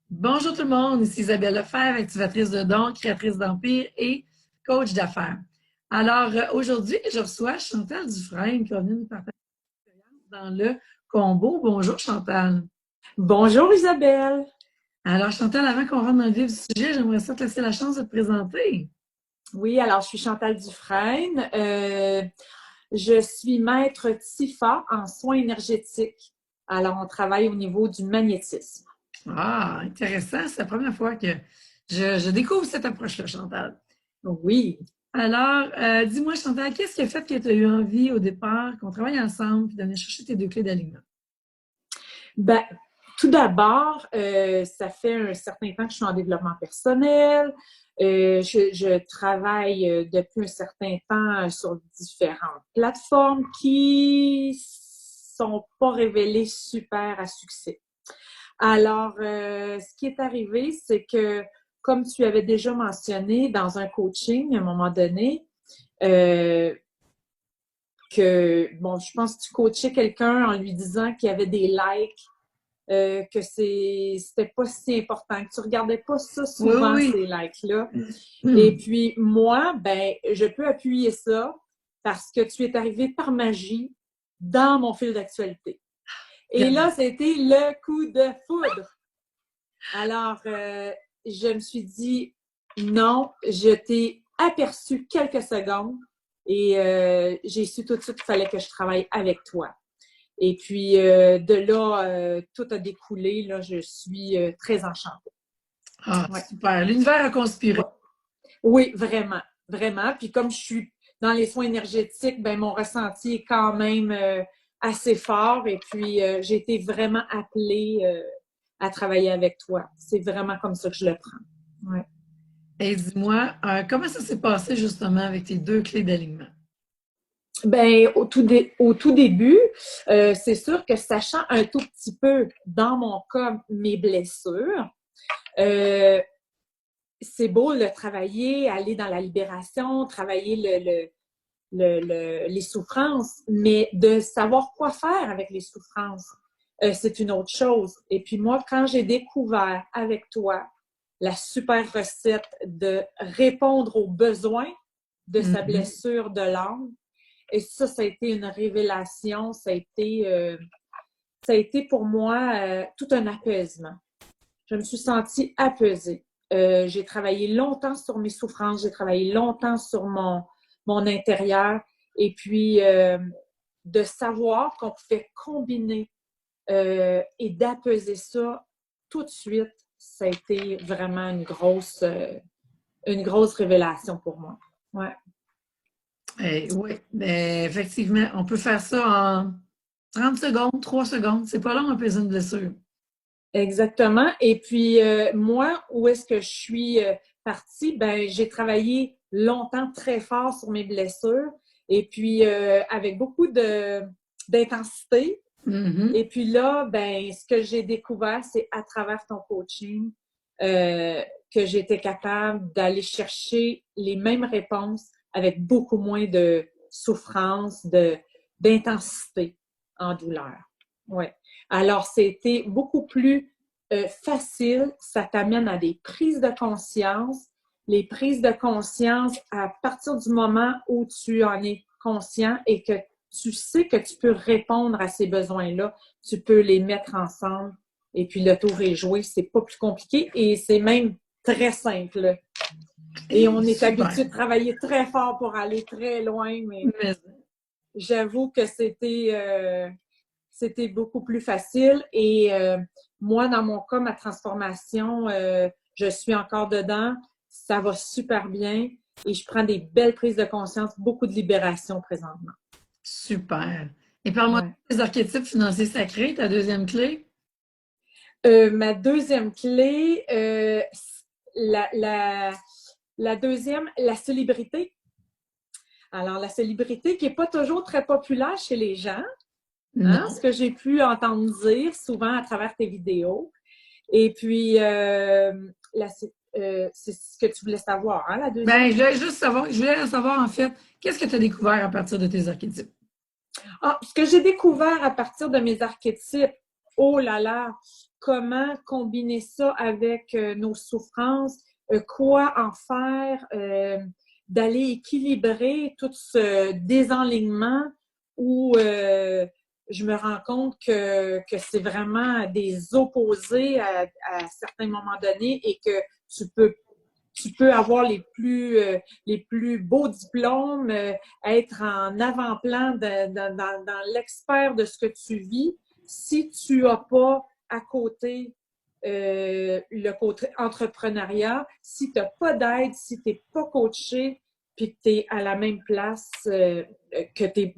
Bonjour tout le monde, ici Isabelle Lefebvre, activatrice de dons, créatrice d'empire et coach d'affaires. Alors, aujourd'hui, je reçois Chantal Dufresne qui va venir nous partager dans le combo. Bonjour Chantal. Bonjour Isabelle. Alors Chantal, avant qu'on rentre dans le vif du sujet, j'aimerais ça te laisser la chance de te présenter. Oui, alors je suis Chantal Dufresne. Je suis maître TIFA en soins énergétiques. Alors, on travaille au niveau du magnétisme. Ah, intéressant, c'est la première fois que je découvre cette approche-là, Chantal. Oui. Alors, dis-moi Chantal, qu'est-ce qui a fait que tu as eu envie au départ qu'on travaille ensemble et de venir chercher tes deux clés d'alignement? Ben, tout d'abord, ça fait un certain temps que je suis en développement personnel. Je travaille depuis un certain temps sur différentes plateformes qui sont pas révélées super à succès. Alors, ce qui est arrivé, c'est que, comme tu avais déjà mentionné dans un coaching à un moment donné, euh, je pense que tu coachais quelqu'un en lui disant qu'il y avait des likes, que c'était pas si important, que tu regardais pas ça souvent, Oui, ces likes-là. Et oui. puis, moi, je peux appuyer ça parce que tu es arrivé par magie dans mon fil d'actualité. Et là, c'était le coup de foudre. Alors, je me suis dit, non, je t'ai aperçu quelques secondes et j'ai su tout de suite qu'il fallait que je travaille avec toi. Et puis, de là, tout a découlé. Là, je suis très enchantée. Ah, Ouais. super. L'univers a conspiré. Ouais. Oui, vraiment, vraiment. Puis comme je suis dans les soins énergétiques, ben mon ressenti est quand même assez fort. Et puis, j'ai été vraiment appelée à travailler avec toi. C'est vraiment comme ça que je le prends. Ouais. Et dis-moi, comment ça s'est passé justement avec tes deux clés d'alignement? Ben, au tout début, c'est sûr que sachant un tout petit peu, dans mon cas, mes blessures, euh, c'est beau de travailler, aller dans la libération, travailler les souffrances, mais de savoir quoi faire avec les souffrances, c'est une autre chose. Et puis moi, quand j'ai découvert avec toi la super recette de répondre aux besoins de sa Mhm. blessure de l'âme, et ça a été une révélation, ça a été pour moi tout un apaisement. Je me suis sentie apaisée. J'ai travaillé longtemps sur mes souffrances, j'ai travaillé longtemps sur mon intérieur et puis de savoir qu'on pouvait combiner et d'apaiser ça tout de suite, ça a été vraiment une grosse révélation pour moi. Ouais. Oui, ben, effectivement, on peut faire ça en 30 secondes, 3 secondes. C'est pas long, apaiser une blessure. Exactement. Et puis, moi, où est-ce que je suis partie? Ben, j'ai travaillé longtemps très fort sur mes blessures et puis avec beaucoup d'intensité. Mhm. Et puis là, ben, ce que j'ai découvert, c'est à travers ton coaching euh, que j'étais capable d'aller chercher les mêmes réponses avec beaucoup moins de souffrance, d'intensité en douleur. Ouais. Alors, c'était beaucoup plus facile. Ça t'amène à des prises de conscience. Les prises de conscience, à partir du moment où tu en es conscient et que tu sais que tu peux répondre à ces besoins-là, tu peux les mettre ensemble et puis le tour est joué. C'est pas plus compliqué et c'est même très simple. Et Et on est super. habitué de travailler très fort pour aller très loin, mais Mais, j'avoue que c'était beaucoup plus facile. Et moi, dans mon cas, ma transformation, je suis encore dedans. Ça va super bien et je prends des belles prises de conscience, beaucoup de libération présentement. super. Et parle-moi Ouais. des archétypes financiers sacrés, ta deuxième clé. Ma deuxième clé, la, la, la deuxième, la célébrité. Alors, la célébrité qui n'est pas toujours très populaire chez les gens, hein, Non. ce que j'ai pu entendre dire souvent à travers tes vidéos. Et puis, c'est ce que tu voulais savoir, hein, la Ben, deuxième? je voulais savoir en fait, qu'est-ce que tu as découvert à partir de tes archétypes? Ah, ce que j'ai découvert à partir de mes archétypes, oh là là, comment combiner ça avec nos souffrances, quoi en faire, d'aller équilibrer tout ce désenlignement où je me rends compte que c'est vraiment des opposés à certains moments donnés et que tu peux avoir les plus beaux diplômes, être en avant-plan dans l'expert de ce que tu vis. Si tu n'as pas à côté le côté entrepreneuriat, si tu n'as pas d'aide, si tu n'es pas coaché, puis que tu es à la même place, que tu es,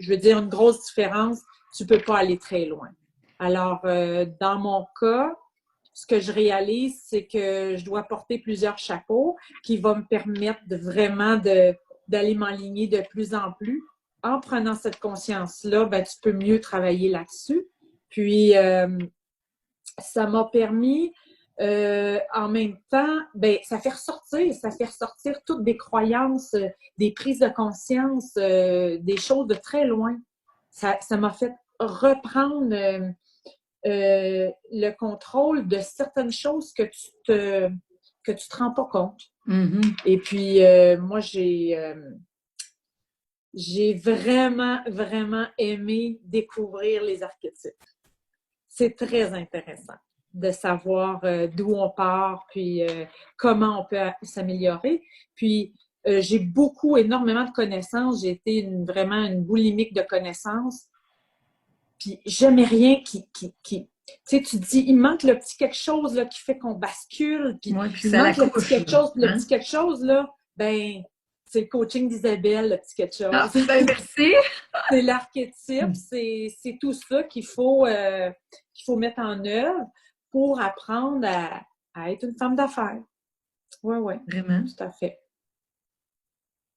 je veux dire, une grosse différence, tu ne peux pas aller très loin. Alors, dans mon cas, ce que je réalise, c'est que je dois porter plusieurs chapeaux qui vont me permettre d'aller m'enligner de plus en plus. En prenant cette conscience-là, ben, tu peux mieux travailler là-dessus. Puis, ça m'a permis, en même temps, ben, ça fait ressortir toutes des croyances, des prises de conscience, des choses de très loin. Ça m'a fait reprendre le contrôle de certaines choses que tu te rends pas compte. Mm-hmm. Et puis, moi, j'ai vraiment, vraiment aimé découvrir les archétypes. C'est très intéressant de savoir d'où on part, puis comment on peut s'améliorer. Puis, j'ai énormément de connaissances. J'ai été vraiment une boulimique de connaissances. Puis, j'aimais rien qui tu sais, tu te dis, il manque le petit quelque chose là, qui fait qu'on bascule. Puis, ouais, il manque le petit quelque chose. Le petit quelque chose, là, ben, c'est le coaching d'Isabelle, le petit quelque chose. Ah, ben, merci. C'est l'archétype, c'est tout ça qu'il faut mettre en œuvre pour apprendre à être une femme d'affaires. Oui. Vraiment. Tout à fait.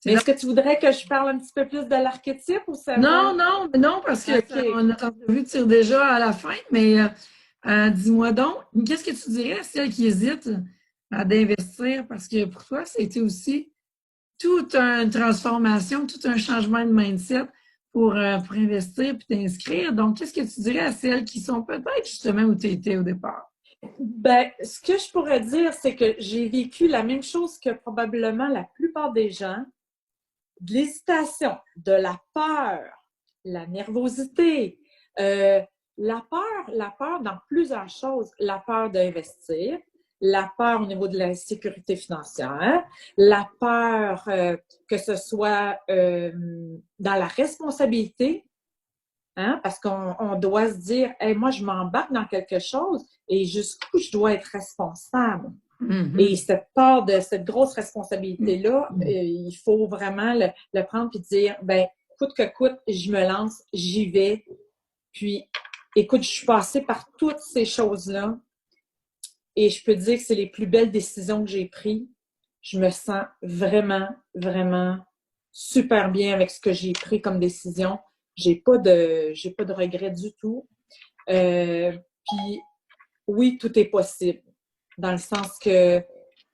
Est-ce que tu voudrais que je parle un petit peu plus de l'archétype ou ça va? Non, parce que notre entrevue tire déjà à la fin, mais dis-moi donc, qu'est-ce que tu dirais à celles qui hésitent d'investir? Parce que pour toi, c'était aussi toute une transformation, tout un changement de mindset pour investir puis t'inscrire. Donc, qu'est-ce que tu dirais à celles qui sont peut-être justement où tu étais au départ? Ben, ce que je pourrais dire, c'est que j'ai vécu la même chose que probablement la plupart des gens. De l'hésitation, de la peur, la nervosité, la peur dans plusieurs choses. La peur d'investir, la peur au niveau de la sécurité financière, la peur que ce soit dans la responsabilité, hein, parce qu'on doit se dire, hey, moi, je m'embarque dans quelque chose et jusqu'où je dois être responsable. Mm-hmm. Et cette part de cette grosse responsabilité-là, il faut vraiment le prendre et dire, ben, coûte que coûte, je me lance, j'y vais. Puis, écoute, je suis passée par toutes ces choses-là et je peux dire que c'est les plus belles décisions que j'ai prises. Je me sens vraiment, vraiment super bien avec ce que j'ai pris comme décision. J'ai pas de regrets du tout. Puis, oui, tout est possible. Dans le sens que,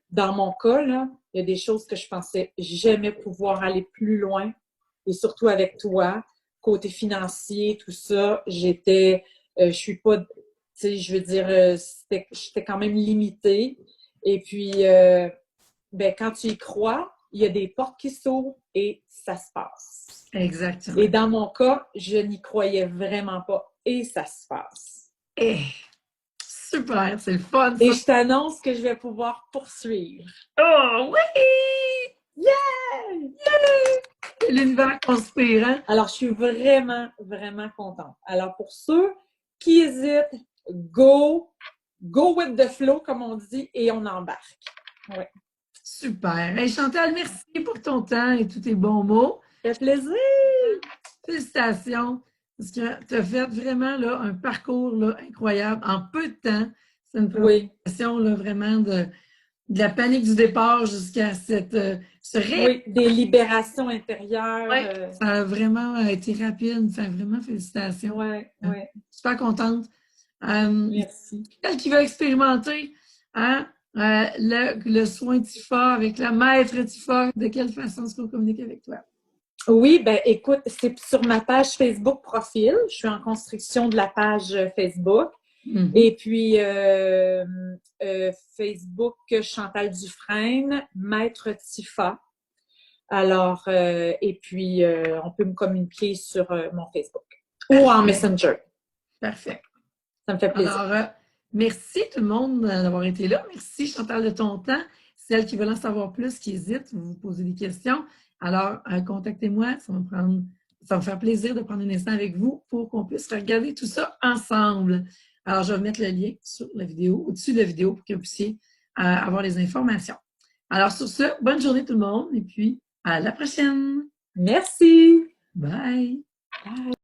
dans mon cas, là, il y a des choses que je pensais jamais pouvoir aller plus loin. Et surtout avec toi, côté financier, tout ça, je suis pas, tu sais, je veux dire, j'étais quand même limitée. Et puis, ben, quand tu y crois, il y a des portes qui s'ouvrent et ça se passe. Exactement. Et dans mon cas, je n'y croyais vraiment pas et ça se passe. Super, c'est le fun. Et je t'annonce que je vais pouvoir poursuivre. Oh oui! Yeah! Yeah! L'univers conspire, hein? Alors, je suis vraiment, vraiment contente. Alors, pour ceux qui hésitent, go with the flow, comme on dit, et on embarque. Ouais. Super. Hey, Chantal, merci pour ton temps et tous tes bons mots. Ça fait plaisir! Félicitations, parce que tu as fait vraiment là, un parcours là, incroyable en peu de temps. C'est une présentation là, vraiment de la panique du départ jusqu'à ce Oui, des libérations intérieures. Ouais, ça a vraiment été rapide. Ça vraiment félicitations. Oui. Super contente. Merci. Celle qui veut expérimenter hein, le soin Tifa avec la maître Tifa, de quelle façon est-ce qu'on communique avec toi? Oui, ben écoute, c'est sur ma page Facebook profil. Je suis en construction de la page Facebook. Mhm. Et puis, Facebook, Chantal Dufresne, Maître Tifa. Alors, et puis, on peut me communiquer sur mon Facebook ou en Messenger. Parfait. Ça me fait plaisir. Alors, merci tout le monde d'avoir été là. Merci Chantal de ton temps. Celles qui veulent en savoir plus, qui hésitent, vous posez des questions. Alors, contactez-moi. Ça va me faire plaisir de prendre un instant avec vous pour qu'on puisse regarder tout ça ensemble. Alors, je vais mettre le lien sur la vidéo, au-dessus de la vidéo pour que vous puissiez avoir les informations. Alors, sur ce, bonne journée tout le monde et puis à la prochaine. Merci. Bye. Bye.